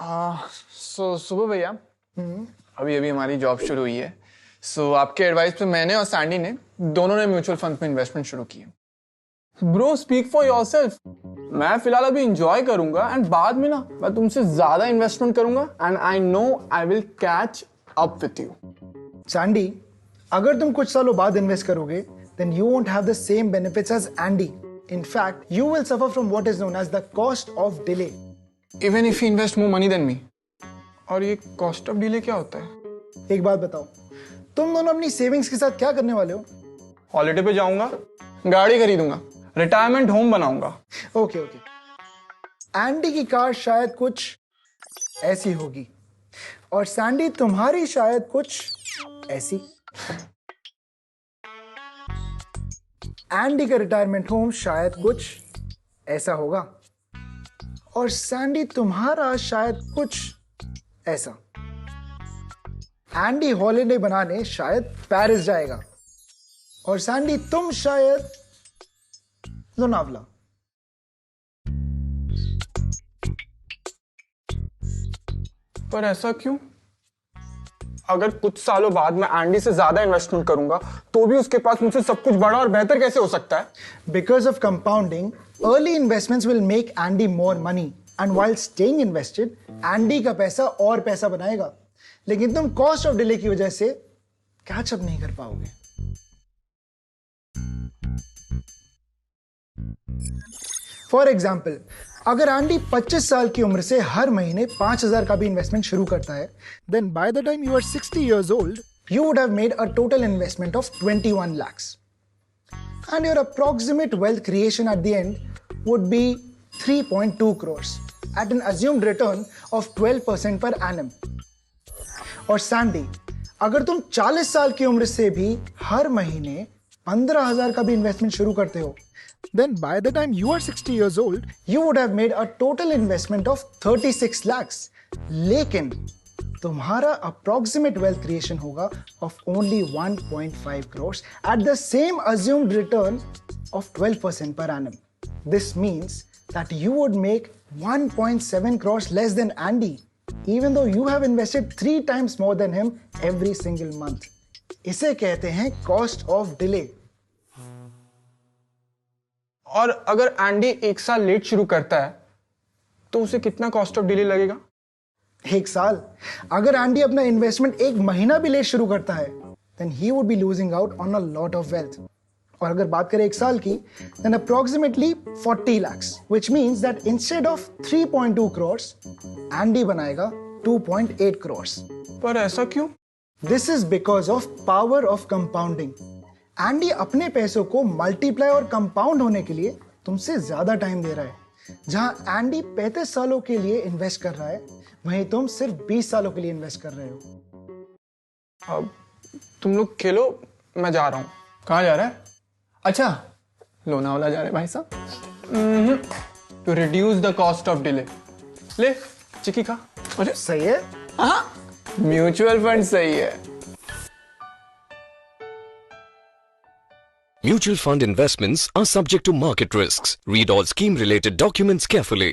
सुबह भैया, अभी अभी हमारी जॉब शुरू हुई है। आपके एडवाइस पे मैंने और सैंडी ने दोनों ने म्यूचुअल फंड में इन्वेस्टमेंट शुरू की है। Bro, speak for yourself. मैं फिलहाल अभी एंजॉय करूंगा एंड बाद में ना मैं तुमसे ज्यादा इन्वेस्टमेंट करूंगा and I know I will catch up with you. Sandy, अगर तुम कुछ सालों बाद इन्वेस्ट करोगे then you won't have the same benefits as Andy. In fact, you will suffer from what is known as the cost of delay. Even if he invest more money than me. और ये cost of delay क्या होता है? एक बात बताओ, तुम दोनों अपनी सेविंग्स के साथ क्या करने वाले हो? हॉलिडे पे जाऊंगा, गाड़ी खरीदूंगा, रिटायरमेंट होम बनाऊंगा। ओके। एंडी की कार शायद कुछ ऐसी होगी और सैंडी तुम्हारी शायद कुछ ऐसी। एंडी का रिटायरमेंट होम शायद कुछ ऐसा होगा और सैंडी तुम्हारा शायद कुछ ऐसा। एंडी हॉलिडे बनाने शायद पेरिस जाएगा और सैंडी तुम शायद लोनावला। पर ऐसा क्यों? अगर कुछ सालों बाद मैं एंडी से ज्यादा इन्वेस्टमेंट करूंगा तो भी उसके पास मुझसे सब कुछ बड़ा और बेहतर कैसे हो सकता है? Because of compounding, early investments will make Andy more money, and while staying invested, Andy का पैसा और पैसा बनाएगा, लेकिन तुम कॉस्ट ऑफ डिले की वजह से कैच अप नहीं कर पाओगे। फॉर एग्जाम्पल, अगर एंडी 25 साल की उम्र से हर महीने 5,000 का भी इन्वेस्टमेंट शुरू करता है, then by the time you are 60 years old, you would have made a total investment of 21 lakhs. And your approximate wealth creation at the end would be 3.2 crores at an assumed return of 12% per annum. और Sandy, अगर तुम 40 साल की उम्र से भी हर महीने 15,000 का भी इन्वेस्टमेंट शुरू करते हो, then by the time you are 60 years old, you would have made a total investment of 36 lakhs. लेकिन तुम्हारा approximate wealth creation होगा of only 1.5 crores at the same assumed return of 12% per annum. This means that you would make 1.7 crores less than Andy, even though you have invested 3 times more than him every single month. इसे कहते हैं cost of delay. और अगर Andy 1 साल late शुरू करता है तो उसे कितना कॉस्ट ऑफ डिले लगेगा? 1 साल? अगर एंडी अपना इन्वेस्टमेंट 1 महीना भी लेट शुरू करता है, then he would be losing out on a lot of wealth. और अगर बात करें 1 साल की, then approximately 40 lakhs, which means that instead of 3.2 crores, Andy बनाएगा 2.8 crores. पर ऐसा क्यों? This is because of power of compounding. Andy अपने पैसों को मल्टीप्लाई और कंपाउंड होने के लिए तुमसे ज्यादा टाइम दे रहा है। जहां एंडी 35 सालों के लिए इन्वेस्ट कर रहा है, वहीं तुम सिर्फ 20 सालों के लिए इन्वेस्ट कर रहे हो। अब तुम लोग खेलो, मैं जा रहा हूं। कहां जा रहा है? अच्छा, लोनावाला जा रहे भाई साहब। To reduce the cost of delay. ले चिकी खा। अरे सही है। हाँ, म्यूचुअल फंड सही है। Mutual fund investments are subject to market risks. Read all scheme-related documents carefully.